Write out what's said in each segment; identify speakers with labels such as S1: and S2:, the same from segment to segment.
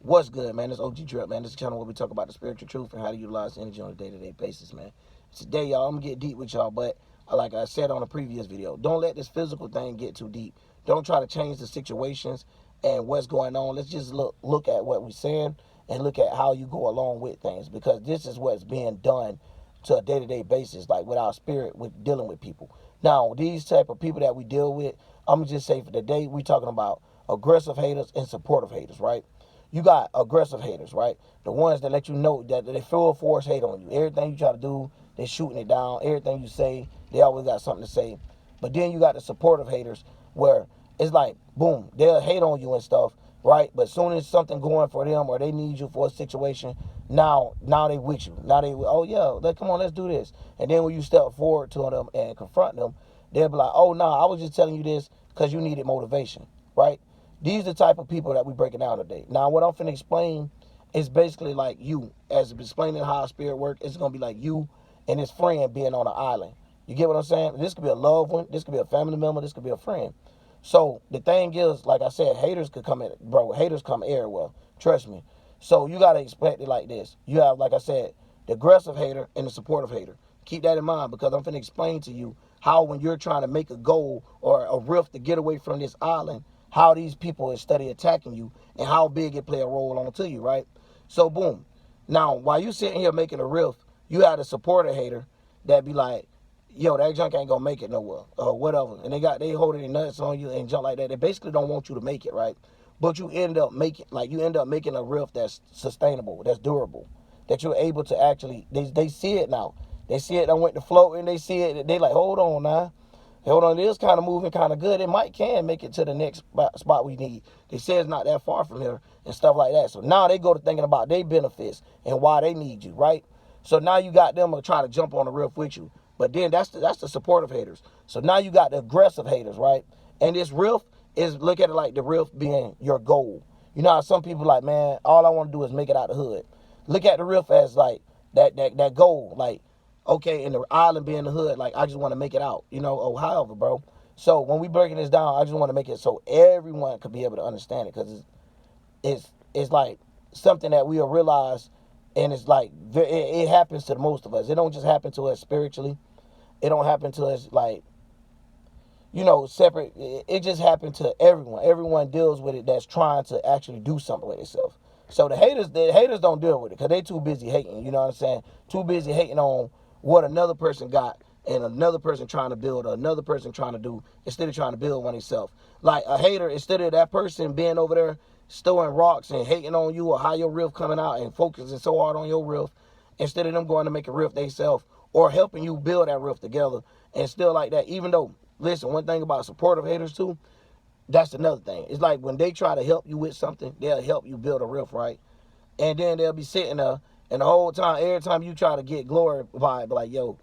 S1: What's good, man? It's OG Drip, man. This is a channel where we talk about the spiritual truth and how to utilize energy on a day-to-day basis, man. Today, y'all, I'm going to get deep with y'all, but like I said on a previous video, don't let this physical thing get too deep. Don't try to change the situations and what's going on. Let's just look at what we're saying and look at how you go along with things, because this is what's being done to a day-to-day basis, like with our spirit, with dealing with people. Now, these type of people that we deal with, I'm going to just say for today, we're talking about aggressive haters and supportive haters, right? You got aggressive haters, right? The ones that let you know that they full force hate on you. Everything you try to do, they shooting it down. Everything you say, they always got something to say. But then you got the supportive haters where it's like, boom, they'll hate on you and stuff, right? But as soon as something going for them or they need you for a situation, now they with you. Now they, oh yeah, come on, let's do this. And then when you step forward to them and confront them, they'll be like, oh no, I was just telling you this because you needed motivation, right? These are the type of people that we breaking down today. Now, what I'm finna explain is basically like you. As explaining how spirit work, it's gonna be like you and his friend being on an island. You get what I'm saying? This could be a loved one, this could be a family member, this could be a friend. So the thing is, like I said, haters could come in, bro. Haters come everywhere. Trust me. So you gotta expect it like this. You have, like I said, the aggressive hater and the supportive hater. Keep that in mind, because I'm finna explain to you how when you're trying to make a goal or a rift to get away from this island, how these people is steady attacking you and how big it play a role onto you, right? So boom. Now, while you sitting here making a riff, you had a supporter hater that be like, yo, that junk ain't gonna make it nowhere, or whatever. And they holding their nuts on you and junk like that. They basically don't want you to make it, right? But you end up making a riff that's sustainable, that's durable, that you're able to actually, they see it now. They see it, I went to float and they see it, they like, hold on now. Hold on, it is kind of moving kind of good. It might can make it to the next spot we need. They say it's not that far from here and stuff like that. So now they go to thinking about their benefits and why they need you, right? So now you got them to try to jump on the riff with you. But then that's the supportive haters. So now you got the aggressive haters, right? And this riff is, look at it like the riff being your goal. You know how some people like, man, all I want to do is make it out the hood. Look at the riff as like that goal, like, okay, in the island being the hood, like I just want to make it out, or however, bro. So when we breaking this down, I just want to make it so everyone could be able to understand it, because it's like something that we'll realize, and it's like it happens to the most of us. It don't just happen to us spiritually. It don't happen to us like, separate. It just happened to everyone. Everyone deals with it that's trying to actually do something with itself. So the haters don't deal with it because they too busy hating. You know what I'm saying? Too busy hating on what another person got and another person trying to build or another person trying to do, instead of trying to build one himself. Like a hater, instead of that person being over there throwing rocks and hating on you or how your riff coming out and focusing so hard on your riff, instead of them going to make a riff themselves or helping you build that riff together and still like that. Even though, listen, one thing about supportive haters too, that's another thing. It's like when they try to help you with something, they'll help you build a riff, right? And then they'll be sitting there, and the whole time, every time you try to get glorified, be like, yo,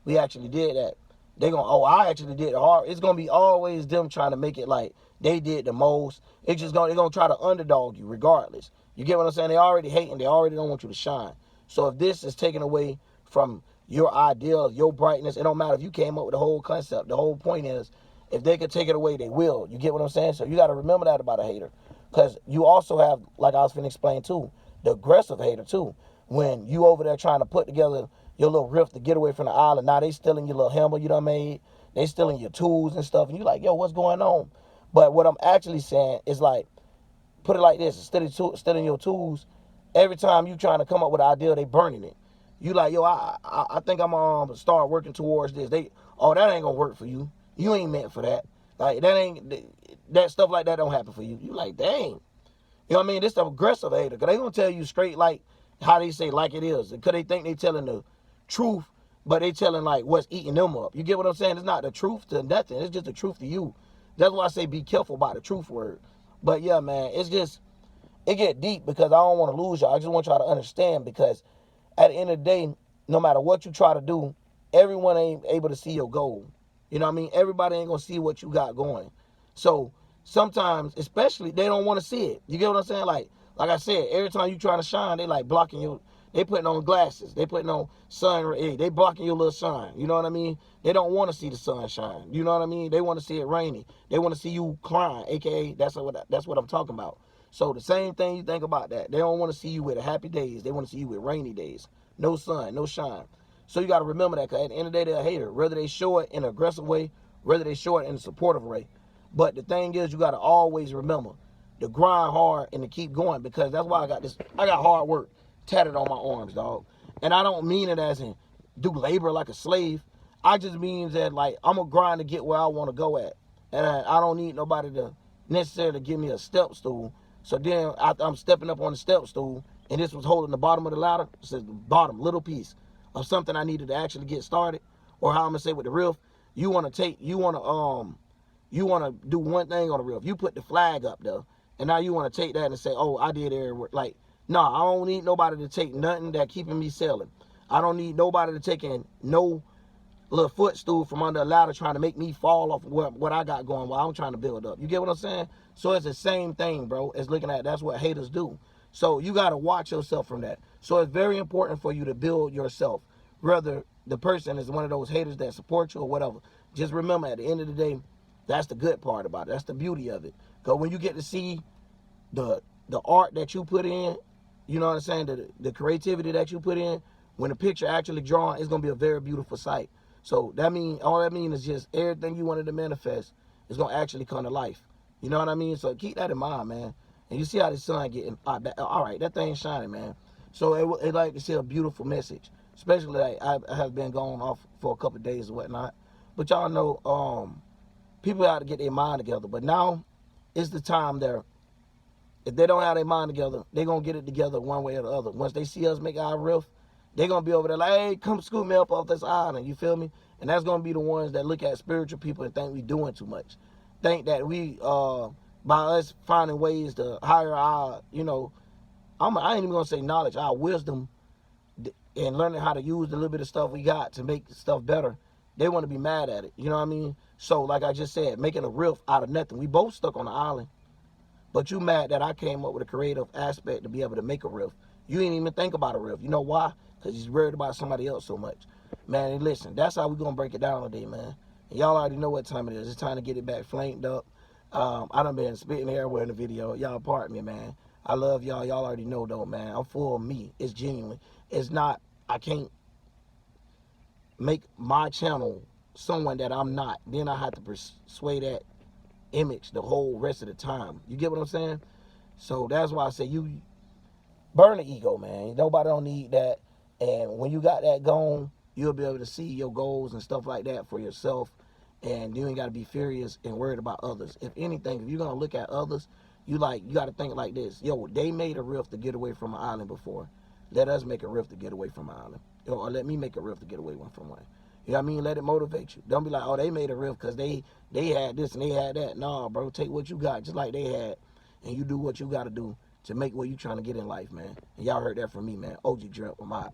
S1: we actually did that. They gonna, oh, I actually did it hard. It's gonna be always them trying to make it like they did the most. They're gonna try to underdog you regardless. You get what I'm saying? They already hating. They already don't want you to shine. So if this is taken away from your ideal, your brightness, it don't matter if you came up with the whole concept. The whole point is, if they could take it away, they will. You get what I'm saying? So you got to remember that about a hater. Because you also have, like I was finna explain too, the aggressive hater too. When you over there trying to put together your little rift to get away from the island, now they stealing your little hammer you done made. They stealing your tools and stuff. And you like, yo, what's going on? But what I'm actually saying is like, put it like this. Instead of stealing your tools, every time you trying to come up with an idea, they burning it. You like, yo, I think I'm gonna start working towards this. Oh, that ain't gonna work for you. You ain't meant for that. Like that stuff like that don't happen for you. You like, dang. You know what I mean? This the aggressive hater. Cause they gonna tell you straight like how they say like it is. Cause they think they telling the truth, but they telling like what's eating them up. You get what I'm saying? It's not the truth to nothing. It's just the truth to you. That's why I say be careful about the truth word. But yeah, man, it get deep because I don't want to lose y'all. I just want y'all to understand, because at the end of the day, no matter what you try to do, everyone ain't able to see your goal. You know what I mean? Everybody ain't gonna see what you got going. So sometimes, especially, they don't want to see it. You get what I'm saying? Like I said, every time you trying to shine, they like blocking you. They putting on glasses. They putting on sun. They blocking your little shine. You know what I mean? They don't want to see the sun shine. You know what I mean? They want to see it rainy. They want to see you crying, aka that's what I'm talking about. So the same thing you think about that. They don't want to see you with happy days. They want to see you with rainy days. No sun, no shine. So you got to remember that, because at the end of the day, they're a hater. Whether they show it in an aggressive way, whether they show it in a supportive way. But the thing is, you got to always remember to grind hard and to keep going, because that's why I got hard work tatted on my arms, dog. And I don't mean it as in do labor like a slave. I just mean that, like, I'm going to grind to get where I want to go at. And I don't need nobody to necessarily give me a step stool. So then I'm stepping up on the step stool, and this was holding the bottom of the ladder. It says the bottom, little piece of something I needed to actually get started. Or how I'm going to say with the riff, you want to do one thing on the riff. You put the flag up there, and now you want to take that and say, oh, I did every work. Like, no, I don't need nobody to take nothing that keeping me selling. I don't need nobody to take in no little footstool from under a ladder trying to make me fall off what I got going while I'm trying to build up. You get what I'm saying? So it's the same thing, bro, as looking at that's what haters do. So you got to watch yourself from that. So it's very important for you to build yourself. Whether the person is one of those haters that support you or whatever, just remember at the end of the day, that's the good part about it. That's the beauty of it. Because when you get to see the art that you put in, you know what I'm saying, the creativity that you put in, when the picture actually drawn, it's going to be a very beautiful sight. So all that means is just everything you wanted to manifest is going to actually come to life. You know what I mean? So keep that in mind, man. And you see how the sun getting, all right, that thing's shining, man. So it like to see a beautiful message, especially like I have been going off for a couple of days and whatnot. But y'all know, people have to get their mind together. But now is the time there. If they don't have their mind together, they're going to get it together one way or the other. Once they see us make our riff, they're going to be over there like, hey, come scoop me up off this island. You feel me? And that's going to be the ones that look at spiritual people and think we doing too much. Think that we, by us finding ways to hire our, you know, I ain't even going to say knowledge, our wisdom, and learning how to use the little bit of stuff we got to make stuff better, they want to be mad at it. You know what I mean? So, like I just said, making a riff out of nothing. We both stuck on the island. But you mad that I came up with a creative aspect to be able to make a riff. You ain't even think about a riff. You know why? Because he's worried about somebody else so much. Man, and listen, that's how we're going to break it down today, man. And y'all already know what time it is. It's time to get it back flamed up. I done been spitting everywhere in the video. Y'all pardon me, man. I love y'all. Y'all already know, though, man. I'm full of me. It's genuine. It's not, I can't make my channel someone that I'm not. Then I have to persuade that image the whole rest of the time. You get what I'm saying? So that's why I say you burn the ego, man. Nobody don't need that. And when you got that going, you'll be able to see your goals and stuff like that for yourself. And you ain't got to be furious and worried about others. If anything, if you're going to look at others, you got to think like this. Yo, they made a riff to get away from an island before. Let us make a riff to get away from an island. Or let me make a riff to get away from one. You know what I mean? Let it motivate you. Don't be like, oh, they made a riff because they had this and they had that. Nah, bro, take what you got just like they had, and you do what you got to do to make what you trying to get in life, man. And y'all heard that from me, man. OG Drip, I'm out.